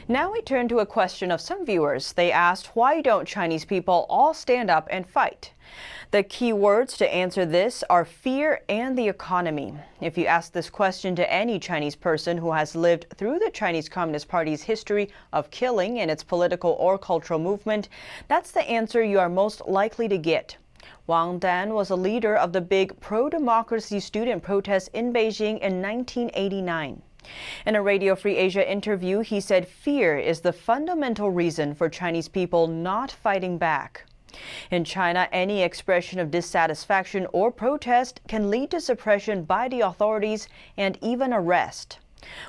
Now we turn to a question of some viewers. They asked, why don't Chinese people all stand up and fight? The key words to answer this are fear and the economy. If you ask this question to any Chinese person who has lived through the Chinese Communist Party's history of killing and its political or cultural movement, that's the answer you are most likely to get. Wang Dan was a leader of the big pro-democracy student protests in Beijing in 1989. In a Radio Free Asia interview, he said fear is the fundamental reason for Chinese people not fighting back. In China, any expression of dissatisfaction or protest can lead to suppression by the authorities and even arrest.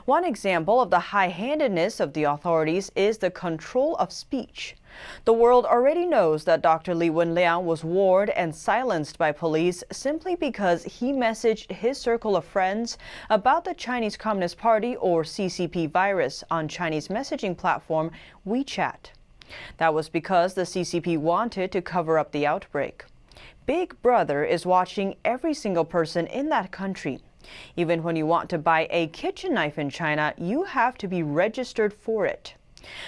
One example of the high-handedness of the authorities is the control of speech. The world already knows that Dr. Wen Liang was warned and silenced by police simply because he messaged his circle of friends about the Chinese Communist Party or CCP virus on Chinese messaging platform WeChat. That was because the CCP wanted to cover up the outbreak. Big Brother is watching every single person in that country. Even when you want to buy a kitchen knife in China, you have to be registered for it.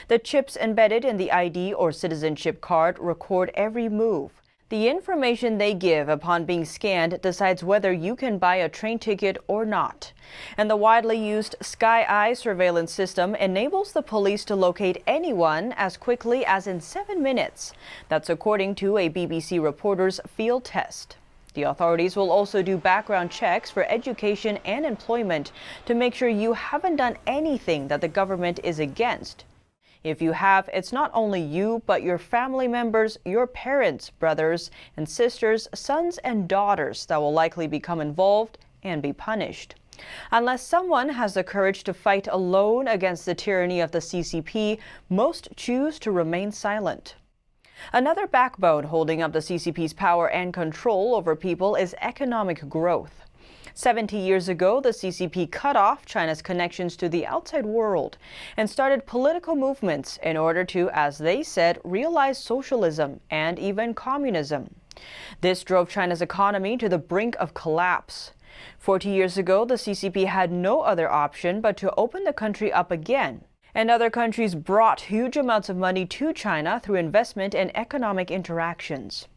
The chips embedded in the ID or citizenship card record every move. The information they give upon being scanned decides whether you can buy a train ticket or not. And the widely used Sky Eye surveillance system enables the police to locate anyone as quickly as in 7 minutes. That's according to a BBC reporter's field test. The authorities will also do background checks for education and employment to make sure you haven't done anything that the government is against. If you have, it's not only you, but your family members, your parents, brothers and sisters, sons and daughters that will likely become involved and be punished. Unless someone has the courage to fight alone against the tyranny of the CCP, most choose to remain silent. Another backbone holding up the CCP's power and control over people is economic growth. 70 years ago, the CCP cut off China's connections to the outside world and started political movements in order to, as they said, realize socialism and even communism. This drove China's economy to the brink of collapse. 40 years ago, the CCP had no other option but to open the country up again. And other countries brought huge amounts of money to China through investment and economic interactions.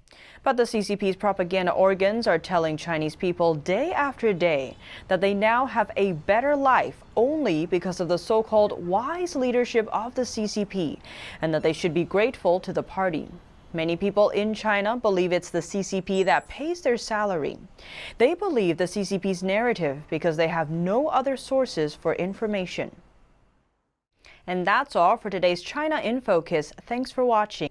But the CCP's propaganda organs are telling Chinese people day after day that they now have a better life only because of the so-called wise leadership of the CCP, and that they should be grateful to the party. Many people in China believe it's the CCP that pays their salary. They believe the CCP's narrative because they have no other sources for information. And that's all for today's China in Focus. Thanks for watching.